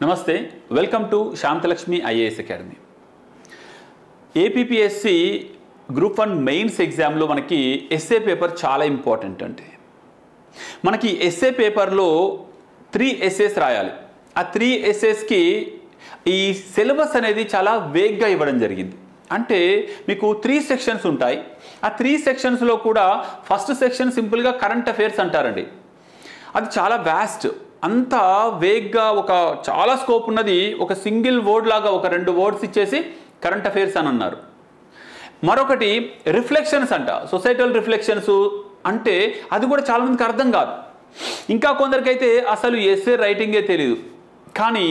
నమస్తే, welcome to Shantalakshmi IAS academy. APPSC group 1 mains ఎగ్జామ్లో మనకి ఎస్ఏ పేపర్ చాలా ఇంపార్టెంట్. అంటే మనకి ఎస్ఏ పేపర్లో 3 ఎస్ఏస్ రాయాలి. ఆ 3 ఎస్ఏస్కి ఈ సిలబస్ అనేది చాలా వేగ్గా ఇవ్వడం జరిగింది. అంటే మీకు 3 సెక్షన్స్ ఉంటాయి. ఆ 3 సెక్షన్స్లో కూడా ఫస్ట్ సెక్షన్ సింపుల్గా కరెంట్ అఫైర్స్ అంటారండి. అది చాలా వ్యాస్ట్, అంత వేగ్గా ఒక చాలా స్కోప్ ఉన్నది. ఒక సింగిల్ వర్డ్ లాగా ఒక 2 వర్డ్స్ ఇచ్చేసి కరెంట్ అఫైర్స్ అని అన్నారు. మరొకటి రిఫ్లెక్షన్స్ అంట, సొసైటల్ రిఫ్లెక్షన్స్ అంటే అది కూడా చాలామందికి అర్థం కాదు. ఇంకా కొందరికైతే అసలు ఎస్ఏ రైటింగే తెలియదు, కానీ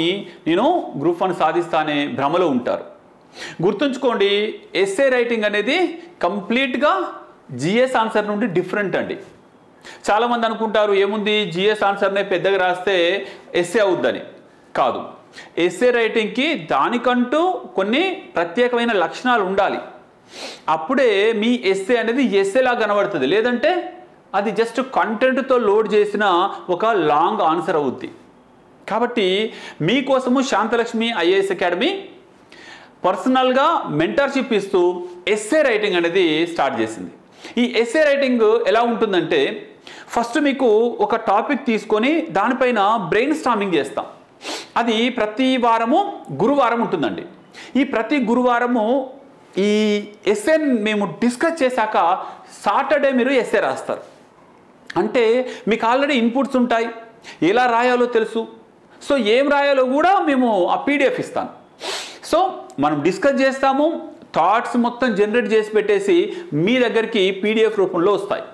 నేను గ్రూప్ 1 సాధిస్తానే భ్రమలో ఉంటారు. గుర్తుంచుకోండి, ఎస్ఏ రైటింగ్ అనేది కంప్లీట్గా జిఎస్ ఆన్సర్ నుండి డిఫరెంట్ అండి. చాలామంది అనుకుంటారు ఏముంది జిఎస్ ఆన్సర్నే పెద్దగా రాస్తే ఎస్ఏ అవుద్దని. కాదు, ఎస్ఏ రైటింగ్కి దానికంటూ కొన్ని ప్రత్యేకమైన లక్షణాలు ఉండాలి. అప్పుడే మీ ఎస్ఏ అనేది ఎస్ఏలా కనబడుతుంది. లేదంటే అది జస్ట్ కంటెంట్తో లోడ్ చేసిన ఒక లాంగ్ ఆన్సర్ అవుద్ది. కాబట్టి మీకోసము శాంతలక్ష్మి ఐఏఎస్ అకాడమీ పర్సనల్గా మెంటర్షిప్ ఇస్తూ ఎస్ఏ రైటింగ్ అనేది స్టార్ట్ చేసింది. ఈ ఎస్ఏ రైటింగ్ ఎలా ఉంటుందంటే, ఫస్ట్ మీకు ఒక టాపిక్ తీసుకొని దానిపైన బ్రెయిన్ స్టార్మింగ్ చేస్తాం. అది ప్రతి వారము గురువారం ఉంటుందండి. ఈ ప్రతి గురువారము ఈ ఎస్ఏని మేము డిస్కస్ చేశాక సాటర్డే మీరు ఎస్ఏ రాస్తారు. అంటే మీకు ఆల్రెడీ ఇన్పుట్స్ ఉంటాయి, ఎలా రాయాలో తెలుసు. సో ఏం రాయాలో కూడా మేము ఆ పీడిఎఫ్ ఇస్తాను. సో మనం డిస్కస్ చేస్తాము, థాట్స్ మొత్తం జనరేట్ చేసి పెట్టేసి మీ దగ్గరికి పీడిఎఫ్ రూపంలో వస్తాయి.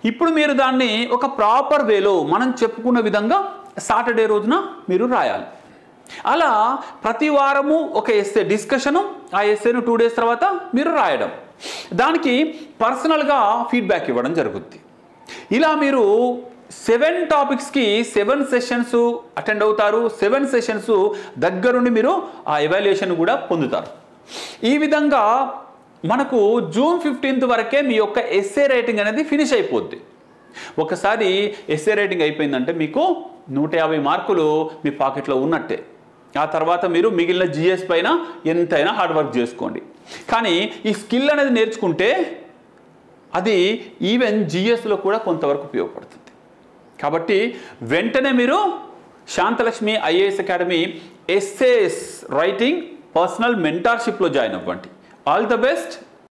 ఇప్పుడు మీరు దాన్ని ఒక ప్రాపర్ వేలో మనం చెప్పుకున్న విధంగా సాటర్డే రోజున మీరు రాయాలి. అలా ప్రతి వారము ఒక ఎస్ఏ డిస్కషను, ఆ ఎస్ఏను 2 డేస్ తర్వాత మీరు రాయడం, దానికి పర్సనల్గా ఫీడ్బ్యాక్ ఇవ్వడం జరుగుద్ది. ఇలా మీరు 7 టాపిక్స్కి 7 సెషన్స్ అటెండ్ అవుతారు. 7 సెషన్స్ దగ్గరుండి మీరు ఆ ఎవాల్యుయేషన్ కూడా పొందుతారు. ఈ విధంగా మనకు జూన్ 15th వరకే మీ యొక్క ఎస్ఏ రైటింగ్ అనేది ఫినిష్ అయిపోద్ది. ఒకసారి ఎస్ఏ రైటింగ్ అయిపోయిందంటే మీకు 150 మార్కులు మీ పాకెట్లో ఉన్నట్టే. ఆ తర్వాత మీరు మిగిలిన జిఎస్ పైన ఎంతైనా హార్డ్ వర్క్ చేసుకోండి. కానీ ఈ స్కిల్ అనేది నేర్చుకుంటే అది ఈవెన్ జిఎస్లో కూడా కొంతవరకు ఉపయోగపడుతుంది. కాబట్టి వెంటనే మీరు Shantalakshmi IAS academy essay writing personal మెంటార్షిప్లో జాయిన్ అవ్వండి. All the best.